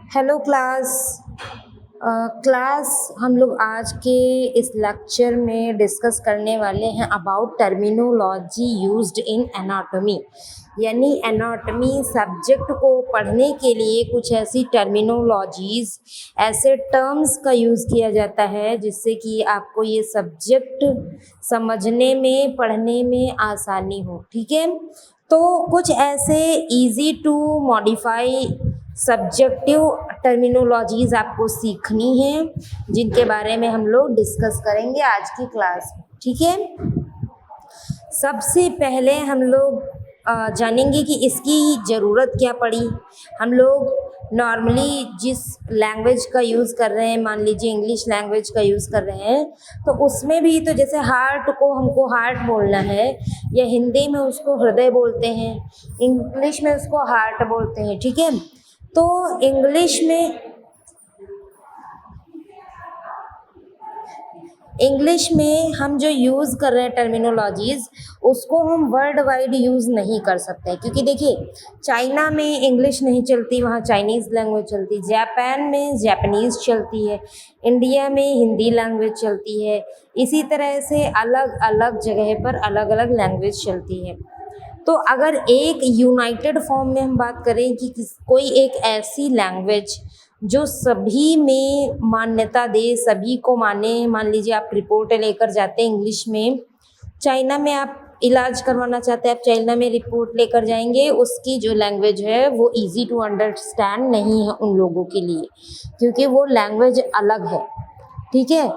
Hello class. Class हम लोग आज के इस लेक्चर में डिस्कस करने वाले हैं about terminology used in anatomy. यानी एनाटॉमी सब्जेक्ट को पढ़ने के लिए कुछ ऐसी टर्मिनोलॉजीज़, ऐसे टर्म्स का यूज़ किया जाता है जिससे कि आपको ये सब्जेक्ट समझने में, पढ़ने में आसानी हो। ठीक है, तो कुछ ऐसे easy to modify subjective terminologies आपको सीखनी है जिनके बारे में हम लोग डिस्कस करेंगे आज की क्लास में। ठीक है, सबसे पहले हम लोग जानेंगे कि इसकी ज़रूरत क्या पड़ी। हम लोग नॉर्मली जिस लैंग्वेज का यूज़ कर रहे हैं, मान लीजिए इंग्लिश लैंग्वेज का यूज़ कर रहे हैं, तो उसमें भी तो जैसे हार्ट को हमको हार्ट बोलना है, या हिंदी में उसको हृदय बोलते हैं, इंग्लिश में उसको हार्ट बोलते हैं। ठीक है, तो इंग्लिश में हम जो यूज़ कर रहे हैं टर्मिनोलॉजीज़, उसको हम वर्ल्ड वाइड यूज़ नहीं कर सकते, क्योंकि देखिए चाइना में इंग्लिश नहीं चलती, वहाँ चाइनीज़ लैंग्वेज चलती, जापान में जापानीज़ चलती है, इंडिया में हिंदी लैंग्वेज चलती है। इसी तरह से अलग अलग जगह पर अलग अलग लैंग्वेज चलती है। तो अगर एक यूनाइटेड फॉर्म में हम बात करें कि कोई एक ऐसी लैंग्वेज जो सभी में मान्यता दे, सभी को माने, मान लीजिए आप रिपोर्ट लेकर जाते हैं इंग्लिश में, चाइना में आप इलाज करवाना चाहते हैं, आप चाइना में रिपोर्ट लेकर जाएंगे, उसकी जो लैंग्वेज है वो इजी टू अंडरस्टैंड नहीं है उन लोगों के लिए, क्योंकि वो लैंग्वेज अलग है। ठीक है,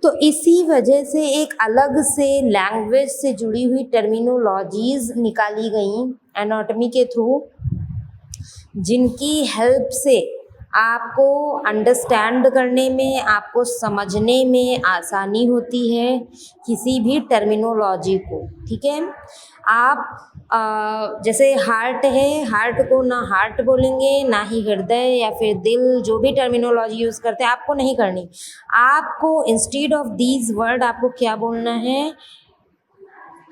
तो इसी वजह से एक अलग से लैंग्वेज से जुड़ी हुई टर्मिनोलॉजीज़ निकाली गई एनाटॉमी के थ्रू, जिनकी हेल्प से आपको अंडरस्टैंड करने में, आपको समझने में आसानी होती है किसी भी टर्मिनोलॉजी को। ठीक है, आप जैसे हार्ट है, हार्ट को ना हार्ट बोलेंगे, ना ही हृदय या फिर दिल, जो भी टर्मिनोलॉजी यूज़ करते हैं आपको नहीं करनी। आपको इंस्टेड ऑफ दीज वर्ड आपको क्या बोलना है?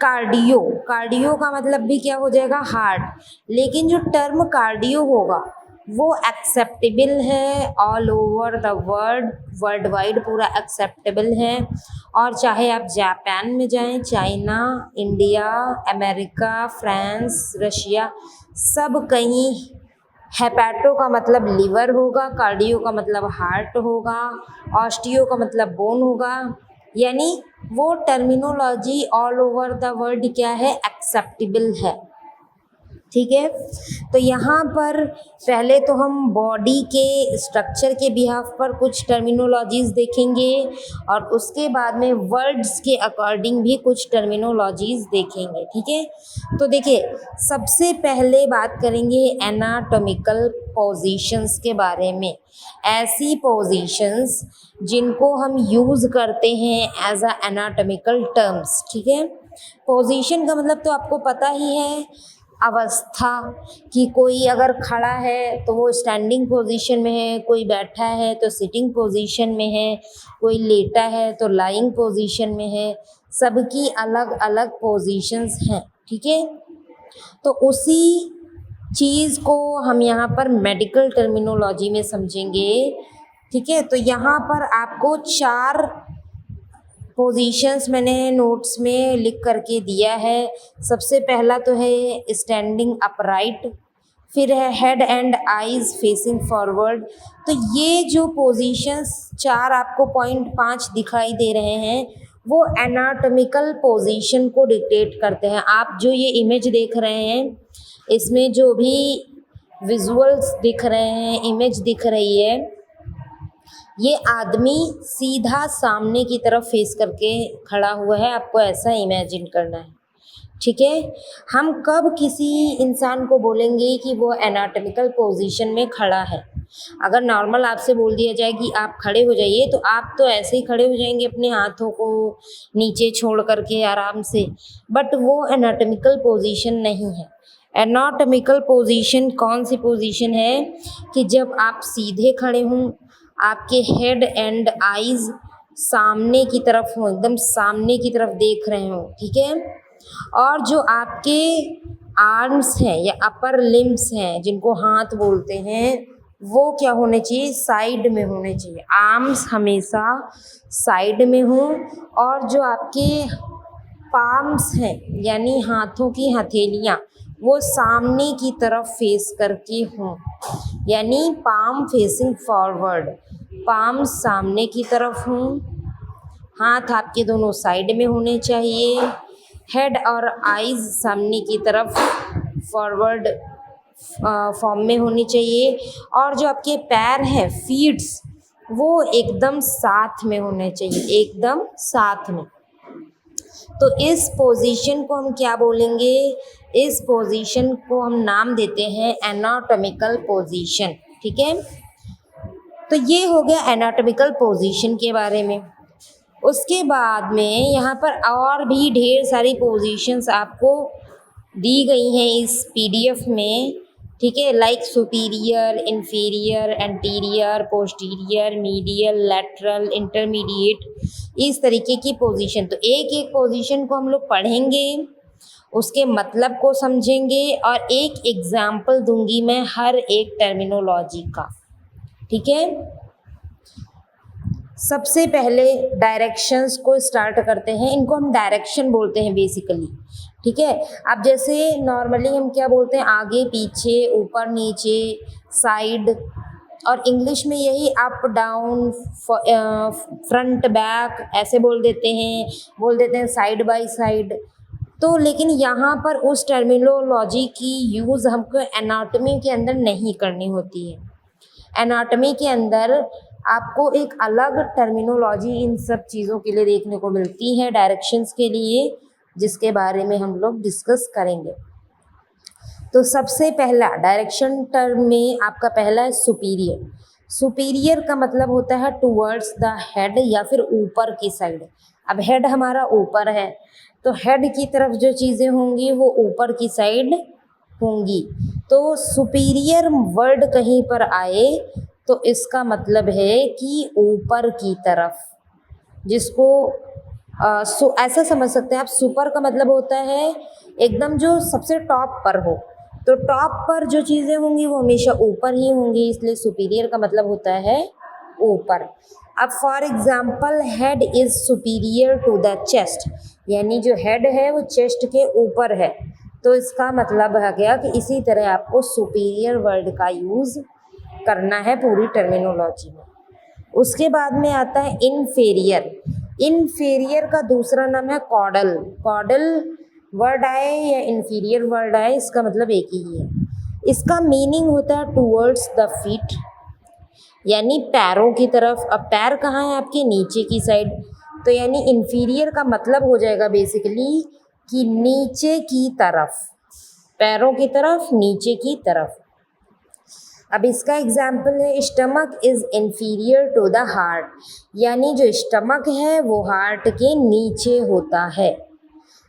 कार्डियो। कार्डियो का मतलब भी क्या हो जाएगा? हार्ट। लेकिन जो टर्म कार्डियो होगा वो एक्सेप्टेबल है all over the world, world wide पूरा एक्सेप्टेबल है। और चाहे आप जापान में जाएं, China, India, America, France, Russia, सब कहीं हेपेटो का मतलब लीवर होगा, कार्डियो का मतलब हार्ट होगा, ऑस्टियो का मतलब बोन होगा। यानी वो terminology all over the world क्या है? एक्सेप्टेबल है। ठीक है, तो यहाँ पर पहले तो हम बॉडी के स्ट्रक्चर के बिहाफ पर कुछ टर्मिनोलॉजीज़ देखेंगे और उसके बाद में वर्ड्स के अकॉर्डिंग भी कुछ टर्मिनोलॉजीज़ देखेंगे। ठीक है, तो देखिए सबसे पहले बात करेंगे एनाटॉमिकल पोजीशंस के बारे में। ऐसी पोजीशंस जिनको हम यूज़ करते हैं एज अ एनाटॉमिकल टर्म्स। ठीक है, पोजीशन का मतलब तो आपको पता ही है, अवस्था, कि कोई अगर खड़ा है तो वो स्टैंडिंग पोजीशन में है, कोई बैठा है तो सिटिंग पोजीशन में है, कोई लेटा है तो लाइंग पोजीशन में है। सबकी अलग अलग पोजीशंस हैं। ठीक है, तो उसी चीज़ को हम यहाँ पर मेडिकल टर्मिनोलॉजी में समझेंगे। ठीक है, तो यहाँ पर आपको 4 पोजीशंस मैंने नोट्स में लिख करके दिया है। सबसे पहला तो है स्टैंडिंग अपराइट, फिर है head and eyes facing forward. तो ये जो पोजीशंस 4 आपको पॉइंट 5 दिखाई दे रहे हैं, वो एनाटॉमिकल पोजीशन को डिक्टेट करते हैं। आप जो ये इमेज देख रहे हैं, इसमें जो भी विजुअल्स दिख रहे हैं, इमेज दिख रही है, ये आदमी सीधा सामने की तरफ फेस करके खड़ा हुआ है, आपको ऐसा इमेजिन करना है। ठीक है, हम कब किसी इंसान को बोलेंगे कि वो एनाटॉमिकल पोजीशन में खड़ा है? अगर नॉर्मल आपसे बोल दिया जाए कि आप खड़े हो जाइए, तो आप तो ऐसे ही खड़े हो जाएंगे अपने हाथों को नीचे छोड़ करके आराम से, बट वो एनाटॉमिकल पोजीशन नहीं है। एनाटॉमिकल पोजीशन कौन सी पोजीशन है? कि जब आप सीधे खड़े हों, आपके हेड एंड आईज सामने की तरफ हों, एकदम सामने की तरफ देख रहे हों। ठीक है, और जो आपके आर्म्स हैं या अपर लिम्स हैं, जिनको हाथ बोलते हैं, वो क्या होने चाहिए, साइड में होने चाहिए। आर्म्स हमेशा साइड में हों और जो आपके पाम्स हैं यानी हाथों की हथेलियाँ वो सामने की तरफ फेस करके हों, यानी पाम फेसिंग फॉरवर्ड, पाम सामने की तरफ हों, हाथ आपके दोनों साइड में होने चाहिए, हेड और आईज सामने की तरफ फॉरवर्ड फॉर्म में होनी चाहिए, और जो आपके पैर हैं फीट्स वो एकदम साथ में होने चाहिए, एकदम साथ में। तो इस पोजीशन को हम क्या बोलेंगे, इस पोजीशन को हम नाम देते हैं एनाटॉमिकल पोजीशन। ठीक है, तो ये हो गया एनाटॉमिकल पोजीशन के बारे में। उसके बाद में यहाँ पर और भी ढेर सारी पोजीशंस आपको दी गई हैं इस पीडीएफ में। ठीक है, like superior, inferior, anterior, posterior, medial, lateral, intermediate, इस तरीके की पोजीशन। तो एक एक पोजीशन को हम लोग पढ़ेंगे, उसके मतलब को समझेंगे और एक एग्जाम्पल दूंगी मैं हर एक टर्मिनोलॉजी का। ठीक है, सबसे पहले डायरेक्शंस को स्टार्ट करते हैं। इनको हम डायरेक्शन बोलते हैं बेसिकली। ठीक है, अब जैसे नॉर्मली हम क्या बोलते हैं, आगे पीछे, ऊपर नीचे, साइड, और इंग्लिश में यही अप डाउन, फ्रंट बैक ऐसे बोल देते हैं साइड बाय साइड। तो लेकिन यहाँ पर उस टर्मिनोलॉजी की यूज़ हमको एनाटॉमी के अंदर नहीं करनी होती है। एनाटॉमी के अंदर आपको एक अलग टर्मिनोलॉजी इन सब चीज़ों के लिए देखने को मिलती है, डायरेक्शंस के लिए, जिसके बारे में हम लोग डिस्कस करेंगे। तो सबसे पहला डायरेक्शन टर्म में आपका पहला है सुपीरियर। सुपीरियर का मतलब होता है टुवर्ड्स द हेड या फिर ऊपर की साइड। अब हेड हमारा ऊपर है तो हेड की तरफ जो चीज़ें होंगी वो ऊपर की साइड होंगी। तो सुपीरियर वर्ड कहीं पर आए तो इसका मतलब है कि ऊपर की तरफ, जिसको ऐसा समझ सकते हैं आप, सुपर का मतलब होता है एकदम जो सबसे टॉप पर हो। तो टॉप पर जो चीज़ें होंगी वो हमेशा ऊपर ही होंगी, इसलिए सुपीरियर का मतलब होता है ऊपर। अब for example head is superior to the chest, यानी जो हेड है वो चेस्ट के ऊपर है। तो इसका मतलब है गया कि इसी तरह आपको सुपीरियर वर्ड का यूज़ करना है पूरी टर्मिनोलॉजी में। उसके बाद में आता है इनफेरियर। इनफेरियर का दूसरा नाम है कॉडल। कॉडल वर्ड आए या इन्फीरियर वर्ड आए, इसका मतलब एक ही है। इसका मीनिंग होता है टूवर्ड्स द फीट, यानी पैरों की तरफ। अब पैर कहाँ है आपके, नीचे की साइड। तो यानी इन्फीरियर का मतलब हो जाएगा बेसिकली कि नीचे की तरफ, पैरों की तरफ, नीचे की तरफ। अब इसका एग्जाम्पल है stomach is inferior to the heart, यानी जो स्टमक है वो हार्ट के नीचे होता है।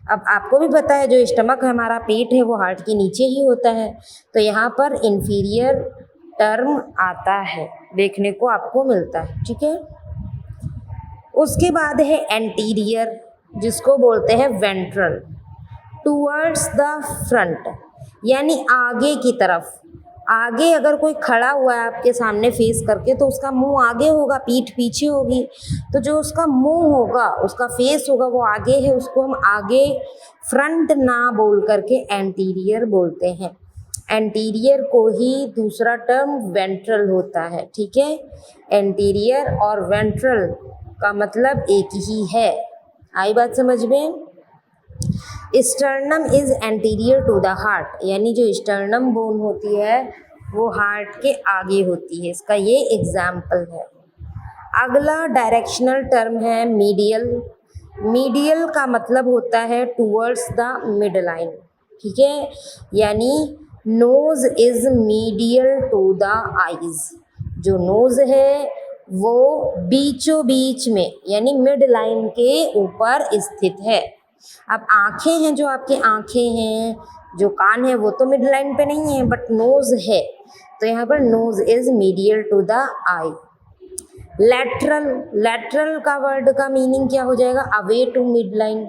अब आपको भी पता है जो स्टमक हमारा पेट है वो हार्ट के नीचे ही होता है, तो यहाँ पर इन्फीरियर टर्म आता है, देखने को आपको मिलता है। ठीक है, उसके बाद है एंटीरियर, जिसको बोलते हैं वेंट्रल। टूवर्ड्स द फ्रंट, यानी आगे की तरफ। आगे अगर कोई खड़ा हुआ है आपके सामने फेस करके तो उसका मुंह आगे होगा, पीठ पीछे होगी। तो जो उसका मुंह होगा, उसका फेस होगा वो आगे है, उसको हम आगे फ्रंट ना बोल करके एंटीरियर बोलते हैं। एंटीरियर को ही दूसरा टर्म वेंट्रल होता है। ठीक है, एंटीरियर और वेंट्रल का मतलब एक ही है। आई बात समझ में। Sternum is anterior to the heart, यानी जो स्टर्नम बोन होती है वो हार्ट के आगे होती है। इसका ये एग्जाम्पल है। अगला डायरेक्शनल टर्म है मीडियल। मीडियल का मतलब होता है टूवर्ड्स द मिड लाइन। ठीक है, यानी nose is medial to the eyes. जो नोज है वो बीचों बीच में यानी मिड लाइन के ऊपर स्थित है। अब आँखें हैं, जो आपकी आँखें हैं, जो कान है, वो तो मिड लाइन पे नहीं है, बट नोज है, तो यहाँ पर nose is medial to the eye. Lateral, lateral का वर्ड का मीनिंग क्या हो जाएगा, अवे टू मिड लाइन,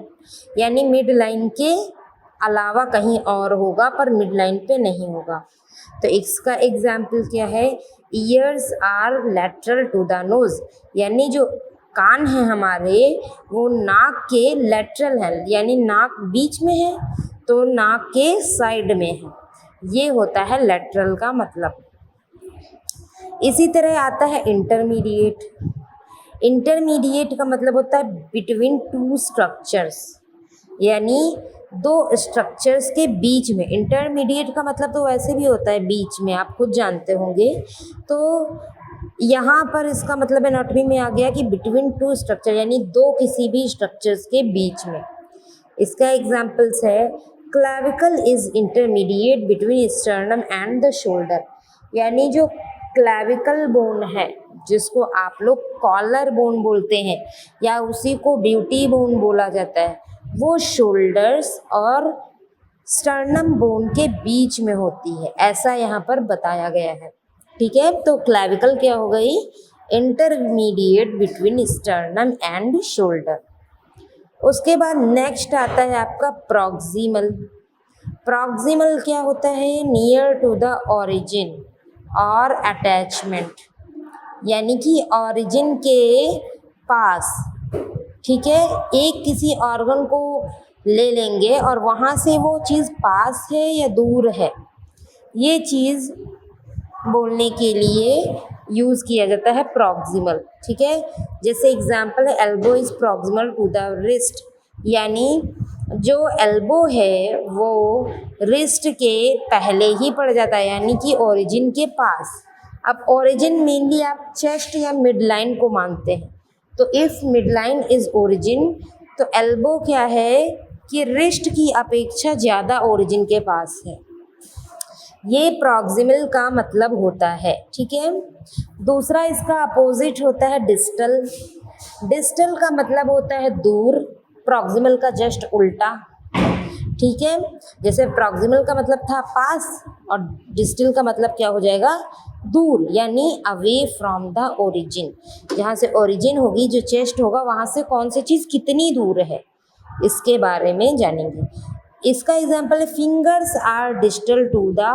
यानी मिड लाइन के अलावा कहीं और होगा पर मिड लाइन पे नहीं होगा। तो इसका एग्जाम्पल क्या है, ears are lateral to the nose, यानी जो कान हैं हमारे वो नाक के लेटरल है, यानी नाक बीच में है तो नाक के साइड में है, ये होता है लेटरल का मतलब। इसी तरह आता है इंटरमीडिएट। इंटरमीडिएट का मतलब होता है बिटवीन टू स्ट्रक्चर्स, यानी दो स्ट्रक्चर्स के बीच में। इंटरमीडिएट का मतलब तो वैसे भी होता है बीच में, आप खुद जानते होंगे। तो यहाँ पर इसका मतलब एनाटॉमी में आ गया कि बिटवीन टू स्ट्रक्चर, यानी दो किसी भी स्ट्रक्चर्स के बीच में। इसका एग्जाम्पल्स है clavicle is intermediate between sternum and the shoulder, यानी जो क्लैविकल बोन है जिसको आप लोग कॉलर बोन बोलते हैं या उसी को ब्यूटी बोन बोला जाता है, वो शोल्डर्स और स्टर्नम बोन के बीच में होती है, ऐसा यहाँ पर बताया गया है। ठीक है, तो क्लैविकल क्या हो गई, intermediate between sternum and shoulder. उसके बाद नेक्स्ट आता है आपका प्रॉक्सिमल। प्रॉक्सिमल क्या होता है, नियर टू द ओरिजिन और अटैचमेंट, यानी कि ओरिजिन के पास। ठीक है, एक किसी ऑर्गन को ले लेंगे और वहाँ से वो चीज़ पास है या दूर है, ये चीज़ बोलने के लिए यूज़ किया जाता है प्रॉक्सिमल। ठीक है, जैसे एग्जांपल है elbow is proximal to the wrist, यानी जो एल्बो है वो रिस्ट के पहले ही पड़ जाता है, यानी कि ओरिजिन के पास। अब ओरिजिन मेनली आप चेस्ट या मिड लाइन को मानते हैं, तो if mid line is origin तो एल्बो क्या है कि रिस्ट की अपेक्षा ज़्यादा ओरिजिन के पास है, ये प्रॉक्सिमल का मतलब होता है। ठीक है, दूसरा इसका अपोजिट होता है डिस्टल। डिस्टल का मतलब होता है दूर, प्रॉक्सिमल का जस्ट उल्टा। ठीक है, जैसे प्रॉक्सिमल का मतलब था पास और डिस्टल का मतलब क्या हो जाएगा, दूर, यानी अवे फ्रॉम द ओरिजिन। जहाँ से ओरिजिन होगी, जो चेस्ट होगा, वहाँ से कौन सी चीज़ कितनी दूर है, इसके बारे में जानेंगे। इसका एग्जाम्पल है fingers are distal to the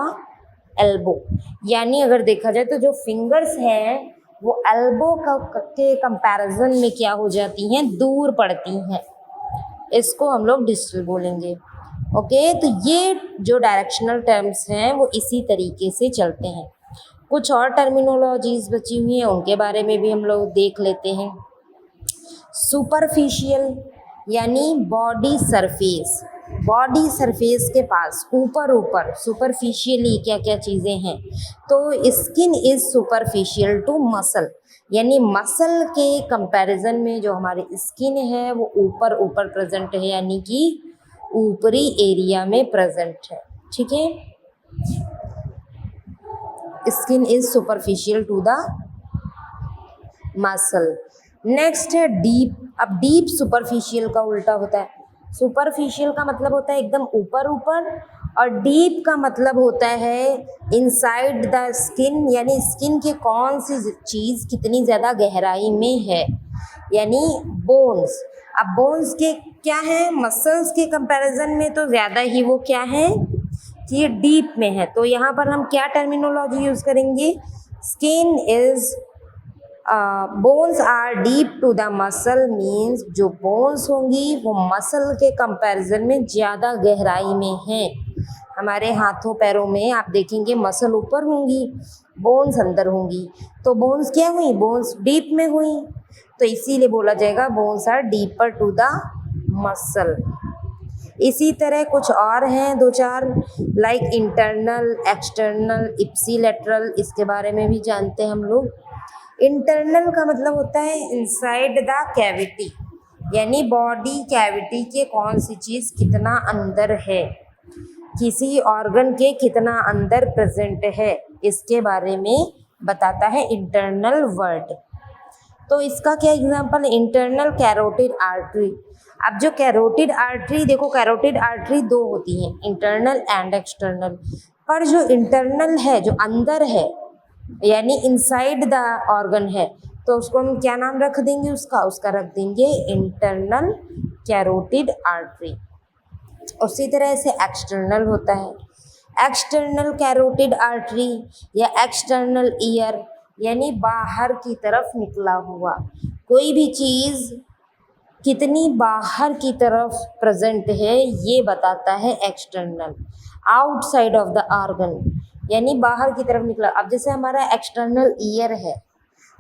elbow, यानी अगर देखा जाए तो जो फिंगर्स हैं वो एल्बो के कंपैरिजन में क्या हो जाती हैं, दूर पड़ती हैं, इसको हम लोग डिस्टल बोलेंगे। ओके, तो ये जो डायरेक्शनल टर्म्स हैं वो इसी तरीके से चलते हैं। कुछ और टर्मिनोलॉजीज बची हुई हैं, उनके बारे में भी हम लोग देख लेते हैं। सुपरफिशियल यानी बॉडी सरफेस, बॉडी सरफेस के पास ऊपर ऊपर सुपरफिशियली क्या क्या चीज़ें हैं, तो skin is superficial to muscle, यानी मसल के कंपैरिजन में जो हमारी स्किन है वो ऊपर ऊपर प्रेजेंट है, यानी कि ऊपरी एरिया में प्रेजेंट है। ठीक है, skin is superficial to the muscle. Next है डीप। अब डीप सुपरफिशियल का उल्टा होता है। सुपरफिशियल का मतलब होता है एकदम ऊपर ऊपर, और डीप का मतलब होता है इनसाइड द स्किन, यानी स्किन के कौन सी चीज़ कितनी ज़्यादा गहराई में है, यानी बोन्स। अब बोन्स के क्या है, मसल्स के कंपैरिजन में तो ज़्यादा ही वो क्या है कि ये डीप में है। तो यहाँ पर हम क्या टर्मिनोलॉजी यूज़ करेंगे, skin is bones are deep to the muscle, means जो बोन्स होंगी वो मसल के कंपैरिजन में ज़्यादा गहराई में हैं। हमारे हाथों पैरों में आप देखेंगे मसल ऊपर होंगी, बोन्स अंदर होंगी, तो बोन्स क्या हुई, बोन्स डीप में हुई, तो इसीलिए बोला जाएगा bones are deeper to the muscle. इसी तरह कुछ और हैं दो चार, लाइक इंटरनल, एक्सटर्नल, इप्सिलेटरल, इसके बारे में भी जानते हैं हम लोग। इंटरनल का मतलब होता है इनसाइड द कैविटी, यानी बॉडी कैविटी के कौन सी चीज़ कितना अंदर है, किसी ऑर्गन के कितना अंदर प्रेजेंट है, इसके बारे में बताता है इंटरनल वर्ड। तो इसका क्या एग्जांपल, इंटरनल कैरोटिड आर्टरी। अब जो कैरोटिड आर्टरी, देखो कैरोटिड आर्टरी दो होती हैं, इंटरनल एंड एक्सटर्नल, पर जो इंटरनल है, जो अंदर है, यानी इनसाइड द ऑर्गन है, तो उसको हम क्या नाम रख देंगे, उसका रख देंगे इंटरनल कैरोटिड आर्टरी। उसी तरह से एक्सटर्नल होता है। एक्सटर्नल कैरोटिड आर्टरी या एक्सटर्नल ईयर यानी बाहर की तरफ निकला हुआ। कोई भी चीज़ कितनी बाहर की तरफ प्रेजेंट है ये बताता है external. Outside of the organ यानी बाहर की तरफ निकला। अब जैसे हमारा एक्सटर्नल ईयर है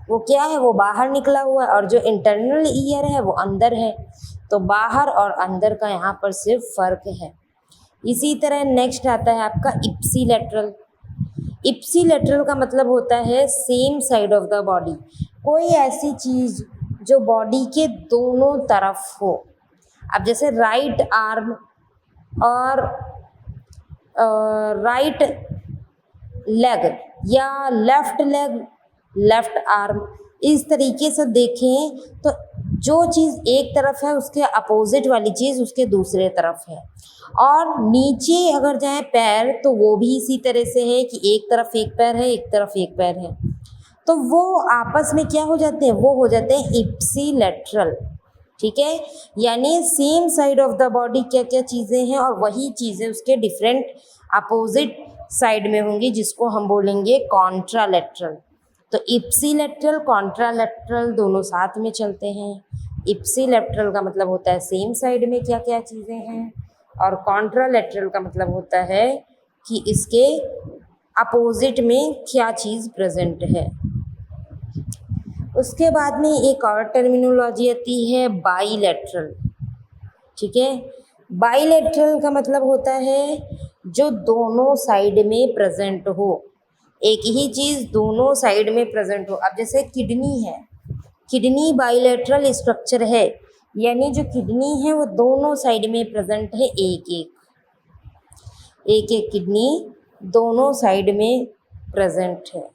वो क्या है, वो बाहर निकला हुआ है, और जो इंटरनल ईयर है वो अंदर है। तो बाहर और अंदर का यहाँ पर सिर्फ फर्क है। इसी तरह नेक्स्ट आता है आपका इप्सीलेटरल। इप्सीलेटरल का मतलब होता है same side of the body. कोई ऐसी चीज़ जो बॉडी के दोनों तरफ हो। अब जैसे राइट आर्म और राइट लेग या लेफ्ट लेग लेफ्ट आर्म, इस तरीके से देखें तो जो चीज़ एक तरफ है उसके अपोजिट वाली चीज़ उसके दूसरे तरफ है। और नीचे अगर जाए पैर तो वो भी इसी तरह से है कि एक तरफ एक पैर है, एक तरफ एक पैर है, तो वो आपस में क्या हो जाते हैं, वो हो जाते हैं इप्सीलेटरल। ठीक है, यानी same side of the body क्या क्या चीज़ें हैं और वही चीज़ें उसके डिफरेंट अपोजिट साइड में होंगी, जिसको हम बोलेंगे कॉन्ट्रालेटरल। तो इप्सीलेटरल कॉन्ट्रालेटरल दोनों साथ में चलते हैं। इप्सीलेटरल का मतलब होता है सेम साइड में क्या क्या चीज़ें हैं, और कॉन्ट्रालेटरल का मतलब होता है कि इसके अपोजिट में क्या चीज़ प्रेजेंट है। उसके बाद में एक और टर्मिनोलॉजी आती है बाईलेटरल। ठीक है, बाईलेटरल का मतलब होता है जो दोनों साइड में प्रेजेंट हो, एक ही चीज़ दोनों साइड में प्रेजेंट हो। अब जैसे किडनी है, किडनी बाईलेटरल स्ट्रक्चर है, यानी जो किडनी है वो दोनों साइड में प्रेजेंट है, एक एक किडनी दोनों साइड में प्रेजेंट है।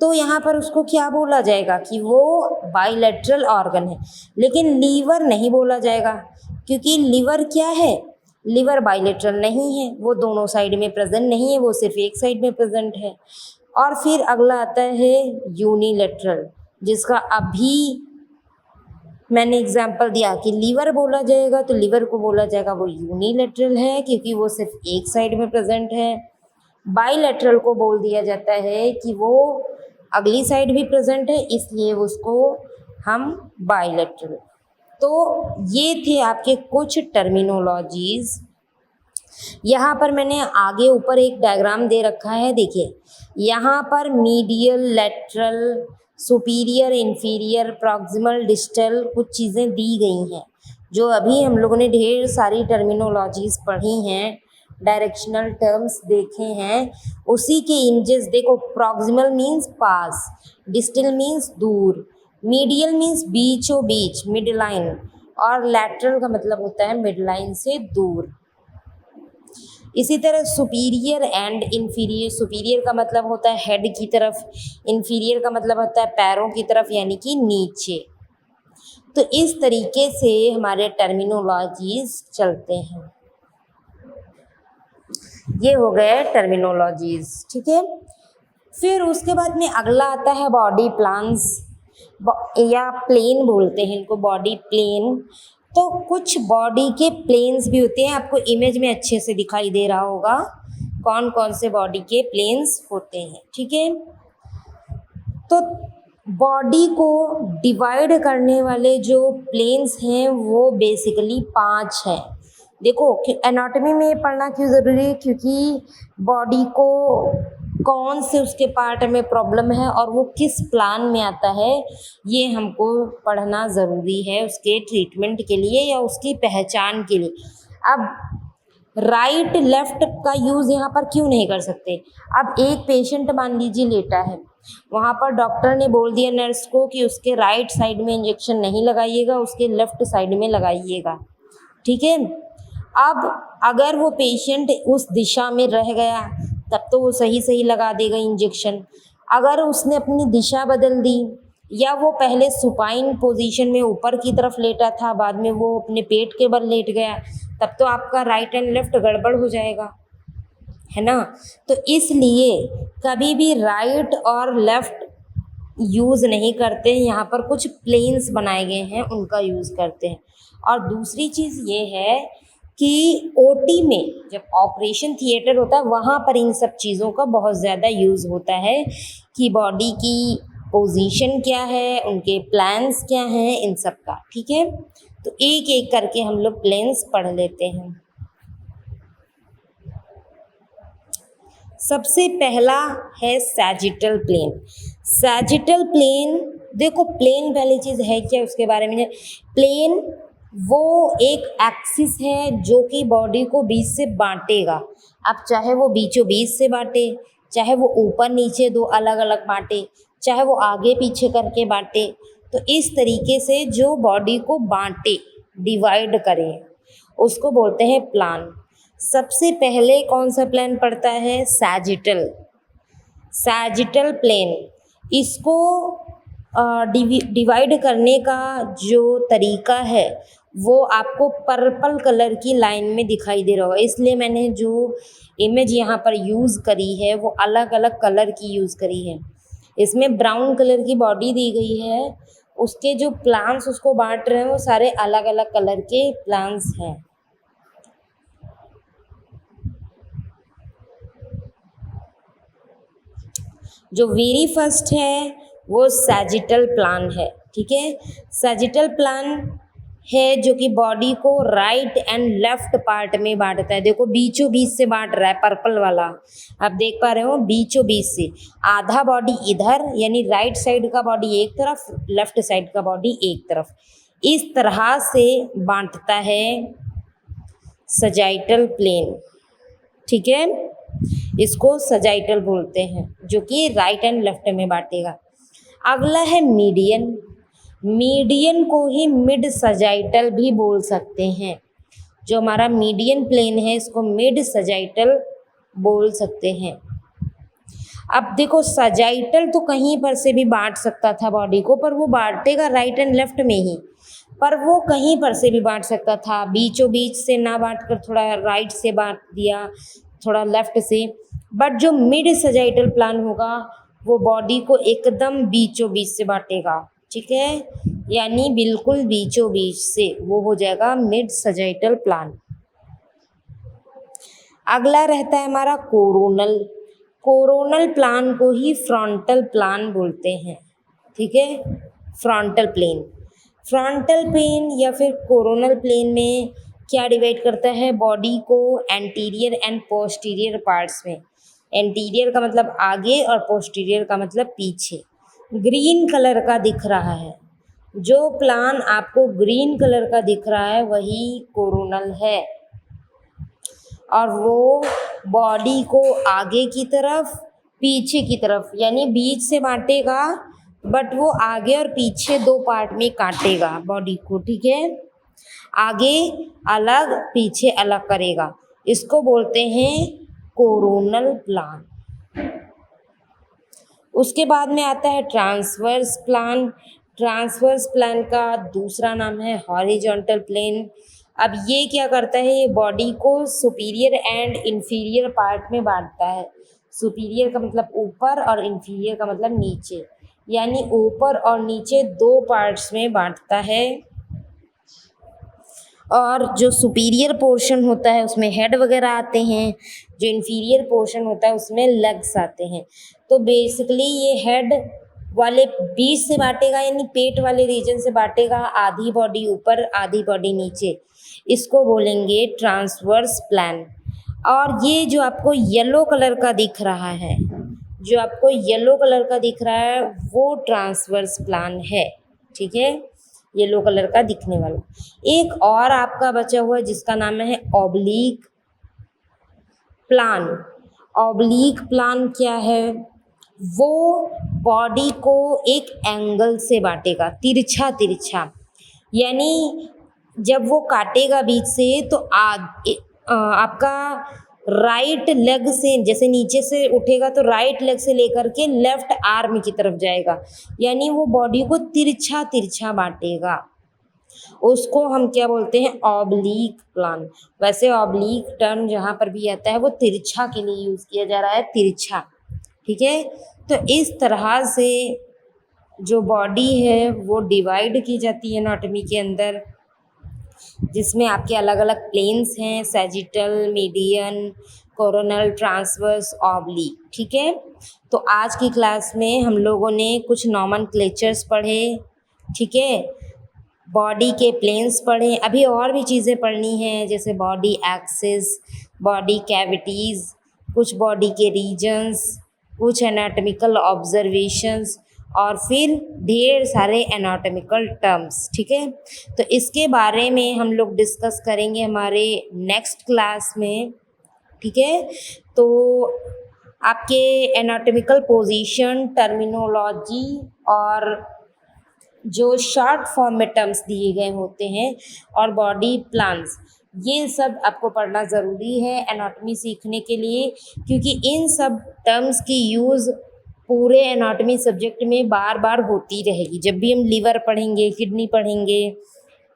तो यहाँ पर उसको क्या बोला जाएगा कि वो बाईलेटरल ऑर्गन है। लेकिन लीवर नहीं बोला जाएगा, क्योंकि लीवर क्या है, लीवर बाईलेटरल नहीं है, वो दोनों साइड में प्रेजेंट नहीं है, वो सिर्फ एक साइड में प्रेजेंट है। और फिर अगला आता है यूनिलेटरल, जिसका अभी मैंने एग्जाम्पल दिया कि लीवर बोला जाएगा तो लीवर को बोला जाएगा वो यूनिलेटरल है, क्योंकि वो सिर्फ एक साइड में प्रेजेंट है। बाईलेटरल को बोल दिया जाता है कि वो अगली साइड भी प्रेजेंट है, इसलिए उसको हम बाईलेटरल। तो ये थे आपके कुछ टर्मिनोलॉजीज़। यहाँ पर मैंने आगे ऊपर एक डायग्राम दे रखा है, देखिए यहाँ पर medial, lateral, superior, inferior, proximal, distal कुछ चीज़ें दी गई हैं, जो अभी हम लोगों ने ढेर सारी टर्मिनोलॉजीज़ पढ़ी हैं, डायरेक्शनल टर्म्स देखे हैं, उसी के इमेजेस देखो। प्रॉक्सिमल मीन्स पास, डिस्टल मीन्स दूर, मीडियल मीन्स बीचों बीच, मिड लाइन, और लैटरल का मतलब होता है मिड लाइन से दूर। इसी तरह सुपीरियर एंड इन्फीरियर, सुपीरियर का मतलब होता है हेड की तरफ, इन्फीरियर का मतलब होता है पैरों की तरफ यानी कि नीचे। तो इस तरीके से हमारे टर्मिनोलॉजीज चलते हैं। ये हो गए टर्मिनोलॉजीज, ठीक है। फिर उसके बाद में अगला आता है बॉडी प्लान्स, या प्लेन बोलते हैं इनको, बॉडी प्लेन। तो कुछ बॉडी के प्लेन्स भी होते हैं, आपको इमेज में अच्छे से दिखाई दे रहा होगा कौन कौन से बॉडी के प्लेन्स होते हैं, ठीक है। तो बॉडी को डिवाइड करने वाले जो प्लेन्स हैं वो बेसिकली 5 हैं। देखो एनाटॉमी में पढ़ना क्यों ज़रूरी है, क्योंकि बॉडी को कौन से उसके पार्ट में प्रॉब्लम है और वो किस प्लान में आता है, ये हमको पढ़ना ज़रूरी है उसके ट्रीटमेंट के लिए या उसकी पहचान के लिए। अब राइट लेफ़्ट का यूज़ यहाँ पर क्यों नहीं कर सकते। अब एक पेशेंट मान लीजिए लेटा है, वहाँ पर डॉक्टर ने बोल दिया नर्स को कि उसके राइट साइड में इंजेक्शन नहीं लगाइएगा, उसके लेफ़्ट साइड में लगाइएगा, ठीक है। अब अगर वो पेशेंट उस दिशा में रह गया तब तो वो सही लगा देगा इंजेक्शन। अगर उसने अपनी दिशा बदल दी या वो पहले सुपाइन पोजीशन में ऊपर की तरफ लेटा था, बाद में वो अपने पेट के बल लेट गया, तब तो आपका राइट एंड लेफ़्ट गड़बड़ हो जाएगा, है ना। तो इसलिए कभी भी राइट और लेफ़्ट यूज़ नहीं करते हैं, यहाँ पर कुछ प्लेन्स बनाए गए हैं उनका यूज़ करते हैं। और दूसरी चीज़ ये है कि ओटी में जब ऑपरेशन थिएटर होता है वहाँ पर इन सब चीज़ों का बहुत ज़्यादा यूज़ होता है कि बॉडी की पोजीशन क्या है, उनके प्लान्स क्या हैं, इन सब का। ठीक है, तो एक एक करके हम लोग प्लेन्स पढ़ लेते हैं। सबसे पहला है सैजिटल प्लेन। सैजिटल प्लेन, देखो प्लेन पहली चीज़ है क्या उसके बारे में। प्लेन वो एक एक्सिस है जो कि बॉडी को बीच से बांटेगा। अब चाहे वो बीचों बीच से बांटे, चाहे वो ऊपर नीचे दो अलग अलग बांटे, चाहे वो आगे पीछे करके बांटे, तो इस तरीके से जो बॉडी को बांटे, डिवाइड करे, उसको बोलते हैं प्लान। सबसे पहले कौन सा प्लेन पड़ता है? सैजिटल। सैजिटल प्लेन, इसको डिवाइड करने का जो तरीका है वो आपको पर्पल कलर की लाइन में दिखाई दे रहा होगा, इसलिए मैंने जो इमेज यहाँ पर यूज़ करी है वो अलग अलग कलर की यूज़ करी है। इसमें ब्राउन कलर की बॉडी दी गई है, उसके जो प्लान्स उसको बांट रहे हैं वो सारे अलग अलग कलर के प्लान्स हैं। जो वेरी फर्स्ट है वो सैजिटल प्लान है। ठीक है, सैजिटल प्लान है जो कि बॉडी को राइट एंड लेफ्ट पार्ट में बांटता है। देखो बीचों बीच से बांट रहा है, पर्पल वाला आप देख पा रहे हो, बीचों बीच से। आधा बॉडी इधर यानी राइट साइड का बॉडी एक तरफ, लेफ्ट साइड का बॉडी एक तरफ, इस तरह से बांटता है सैजिटल प्लेन। ठीक है, इसको सैजिटल बोलते हैं, जो कि राइट एंड लेफ्ट में बांटेगा। अगला है मीडियन। मीडियन को ही मिड सैजिटल भी बोल सकते हैं। जो हमारा मीडियन प्लेन है इसको मिड सैजिटल बोल सकते हैं। अब देखो सैजिटल तो कहीं पर से भी बांट सकता था बॉडी को, पर वो बांटेगा राइट एंड लेफ्ट में ही, पर वो कहीं पर से भी बांट सकता था, बीचों बीच से ना बांट कर थोड़ा राइट से बांट दिया, थोड़ा लेफ्ट से। बट जो मिड सैजिटल प्लान होगा वो बॉडी को एकदम बीचों बीच से बांटेगा। ठीक है, यानी बिल्कुल बीचों बीच से, वो हो जाएगा मिड सैजिटल प्लान। अगला रहता है हमारा कोरोनल। कोरोनल प्लान को ही फ्रंटल प्लान बोलते हैं। ठीक है, फ्रंटल प्लेन। फ्रंटल प्लेन या फिर कोरोनल प्लेन में क्या डिवाइड करता है बॉडी को एंटीरियर एंड पोस्टीरियर पार्ट्स में। एंटीरियर का मतलब आगे और पोस्टीरियर का मतलब पीछे। ग्रीन कलर का दिख रहा है, जो प्लान आपको ग्रीन कलर का दिख रहा है वही कोरोनल है, और वो बॉडी को आगे की तरफ पीछे की तरफ यानी बीच से बांटेगा, बट वो आगे और पीछे दो पार्ट में काटेगा बॉडी को। ठीक है, आगे अलग पीछे अलग करेगा, इसको बोलते हैं कोरोनल प्लान। उसके बाद में आता है ट्रांसवर्स प्लान। ट्रांसवर्स प्लान का दूसरा नाम है हॉरिजॉन्टल प्लेन। अब ये क्या करता है, ये बॉडी को सुपीरियर एंड इन्फीरियर पार्ट में बांटता है। सुपीरियर का मतलब ऊपर और इन्फीरियर का मतलब नीचे, यानी ऊपर और नीचे दो पार्ट्स में बांटता है। और जो सुपीरियर पोर्शन होता है उसमें हेड वगैरह आते हैं, जो इन्फीरियर पोर्शन होता है उसमें लेग्स आते हैं। तो बेसिकली ये हेड वाले बीच से बांटेगा, यानी पेट वाले रीजन से बांटेगा, आधी बॉडी ऊपर आधी बॉडी नीचे, इसको बोलेंगे ट्रांसवर्स प्लान। और ये जो आपको येलो कलर का दिख रहा है, जो आपको येलो कलर का दिख रहा है वो ट्रांसवर्स प्लान है। ठीक है, येलो कलर का दिखने वाला। एक और आपका बचा हुआ है जिसका नाम है ऑब्लिक प्लान। ऑब्लिक प्लान क्या है, वो बॉडी को एक एंगल से बांटेगा, तिरछा तिरछा, यानी जब वो काटेगा बीच से तो आपका राइट लेग से, जैसे नीचे से उठेगा तो राइट लेग से लेकर के लेफ्ट आर्म की तरफ जाएगा, यानी वो बॉडी को तिरछा तिरछा बांटेगा, उसको हम क्या बोलते हैं, ऑब्लिक प्लान। वैसे ऑब्लिक टर्म जहाँ पर भी आता है वो तिरछा के लिए यूज़ किया जा रहा है, तिरछा। ठीक है, तो इस तरह से जो बॉडी है वो डिवाइड की जाती है एनाटॉमी के अंदर। जिसमें आपके अलग अलग प्लेन्स हैं, sagittal, median, coronal, transverse, oblique. ठीक है, तो आज की क्लास में हम लोगों ने कुछ नॉमेनक्लेचर्स पढ़े। ठीक है, बॉडी के प्लेन्स पढ़े, अभी और भी चीज़ें पढ़नी हैं, जैसे बॉडी एक्सिस, बॉडी कैविटीज़, कुछ बॉडी के रीजन्स, कुछ एनाटॉमिकल ऑब्जर्वेशंस और फिर ढेर सारे एनाटॉमिकल टर्म्स। ठीक है, तो इसके बारे में हम लोग डिस्कस करेंगे हमारे नेक्स्ट क्लास में। ठीक है, तो आपके एनाटॉमिकल पोजीशन, टर्मिनोलॉजी और जो शॉर्ट फॉर्म में टर्म्स दिए गए होते हैं और बॉडी प्लान्स, ये सब आपको पढ़ना ज़रूरी है एनाटॉमी सीखने के लिए, क्योंकि इन सब टर्म्स की यूज़ पूरे एनाटॉमी सब्जेक्ट में बार बार होती रहेगी। जब भी हम लीवर पढ़ेंगे, किडनी पढ़ेंगे,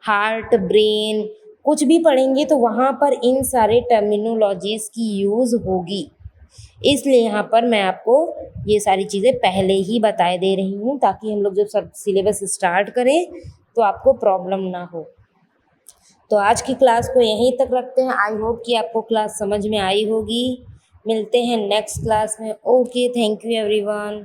हार्ट, ब्रेन, कुछ भी पढ़ेंगे तो वहाँ पर इन सारे टर्मिनोलॉजीज़ की यूज़ होगी। इसलिए यहाँ पर मैं आपको ये सारी चीज़ें पहले ही बताए दे रही हूँ, ताकि हम लोग जब सब सिलेबस स्टार्ट करें तो आपको प्रॉब्लम ना हो। तो आज की क्लास को यहीं तक रखते हैं। आई होप कि आपको क्लास समझ में आई होगी। मिलते हैं नेक्स्ट क्लास में। Okay, thank you everyone.